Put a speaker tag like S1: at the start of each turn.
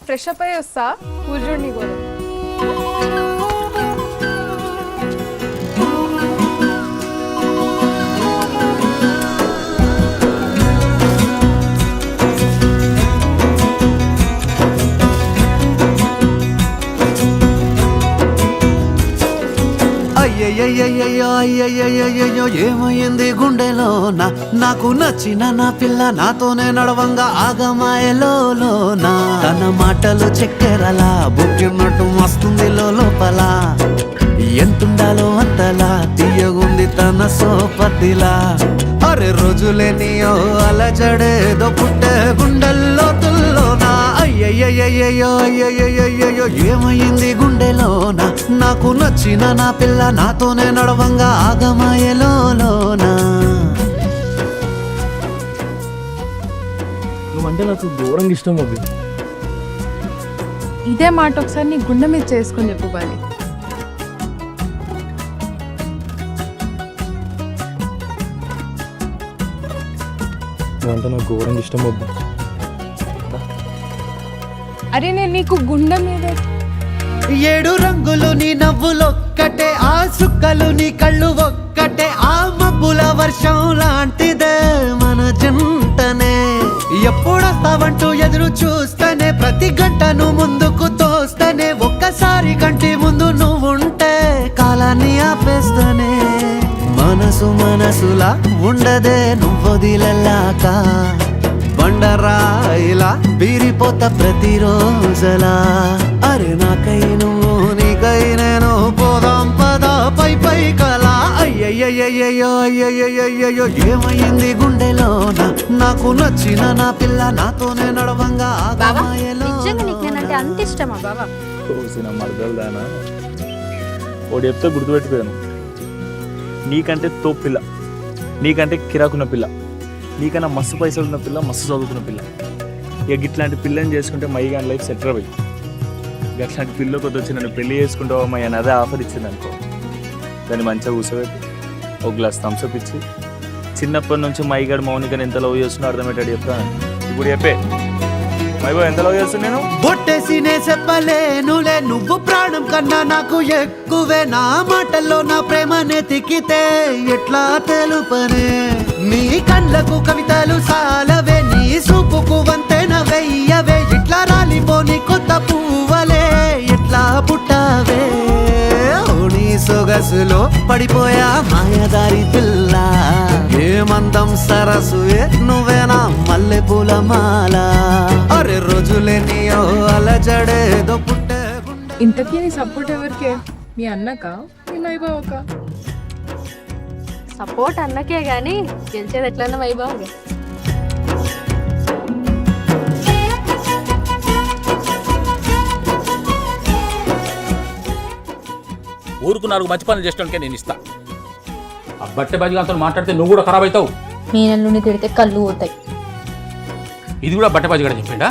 S1: Fresh up అయ్యి వస్తా కూర్చోండి కూడా.
S2: అయ్యయ్యో ఏమైంది గుండెలో నాకు నచ్చిన నా పిల్ల నాతోనే నడవంగా ఆగమాయలోనా తన మాటలు చక్కెరలా బుక్కినట్టు వస్తుంది లోపల ఎంతుండాలో అంతలా తీయగుంది తన సోపతిలా అరే రోజులేనియో అలజడేదో పుట్టే గుండెల్లో తుల్లోనా అయ్యయ్యో ఏమైంది గుండెలోనా నాకు నచ్చిన నా పిల్ల నాతోనే నడవంగా ఆగమాయలోనా
S3: నువ్వంటే నాకు ఘోరంగా ఇష్టం అవి.
S1: ఇదే మాట ఒకసారి నీ గుండె మీద చేసుకొని చెప్పు బాలి.
S3: నువ్వంటే నాకు ఘోరంగా ఇష్టం అబ్బా.
S1: అరే నేను నీకు గుండె మీద
S2: 7 రంగులు నీ నవ్వులొక్కటే ఆ సుక్కలు నీ కళ్ళు ఒక్కటే ఆ మబ్బుల వర్షం లాంటిదే మన జంటనే ఎప్పుడొస్తావంటూ ఎదురు చూస్తేనే ప్రతి గంటను ముందుకు తోస్తేనే ఒక్కసారి కంటి ముందు నువ్వుంటే కాలాన్ని ఆపేస్తానే మనసులా ఉండదే నువ్వొదిలెళ్ళాక బండరాయిలా బీరిపోత ప్రతిరోజలా అరే నాకై నువ్వు నీకై నేను పోదాం పద పై కలా అయ్యయ్యో ఏమైంది గుండెలోన నాకు నచ్చిన నా పిల్ల నాతోనే నడవంగా
S4: నిజంగా అంత ఇష్టమా బాబా?
S3: మరదలుదానా ఒకటి చెప్తే గుర్తుపెట్టుకోను, నీకంటే తోపు పిల్ల, నీకంటే కిరాకున్న పిల్ల, నీకన్నా మస్తు పైసలు ఉన్న పిల్ల, మస్తు చదువుకున్న పిల్ల. ఇక ఇట్లాంటి పిల్లని చేసుకుంటే మై కానీ లైఫ్ సెటిల్ అయ్యి అట్లాంటి పిల్ల కొద్ది వచ్చి నన్ను పెళ్లి చేసుకుంటావా మై అని అదే ఆఫర్ ఇచ్చింది అనుకో, దాన్ని మంచిగా కూర్చోబెట్టి ఒక గ్లాస్ థమ్స్అప్ ఇచ్చి చిన్నప్పటి నుంచి మైగాడు మౌనికని ఎంత లవ్ చేస్తున్నా అర్థమయ్యేటట్టు చెప్తాను. ఇప్పుడు చెప్పే మైబో ఎంత లవ్ చేస్తున్నా నేను
S2: బొట్టేసినే చెప్పలేనులే నువ్వు ప్రాణం కన్నా నాకు ఎక్కువే నా మాటల్లో నా ప్రేమనే తిక్కితే ఎట్లా తెలుపనే నీ కళ్ళకు కవితలు సాలవే నీ సూపుకు వంతెన వెయ్యవే ఇట్లా రాలిపోని కొత్త పువ్వలే ఎట్లా పుట్టావే నీ సొగసులో పడిపోయా మాయదారి పిల్ల ఏమందం సరసువే నువ్వేనా మల్లె పూల మాల అరే రోజులేనియో అలజడేదో పుట్టే
S1: ఇంతకీ నీ సపోర్ట్ ఎవరికే? మీ అన్నక మీ వైభవక?
S4: సపోర్ట్ అన్నకే గానీ గెలిచేది ఎట్లన్నా వైభవంగా.
S5: ఊరుకు 4 మంచి పనులు చేసడానికి నేను ఇస్తా. ఆ బట్టె బాజిగాంతో మాట్లాడితే నువ్వు కూడా ఖరాబ్ అవుతావు.
S4: మీ నన్ను తిడితే కళ్ళు పోతాయి.
S5: ఇది కూడా బట్టె బాజిగాడ చెప్పిండా?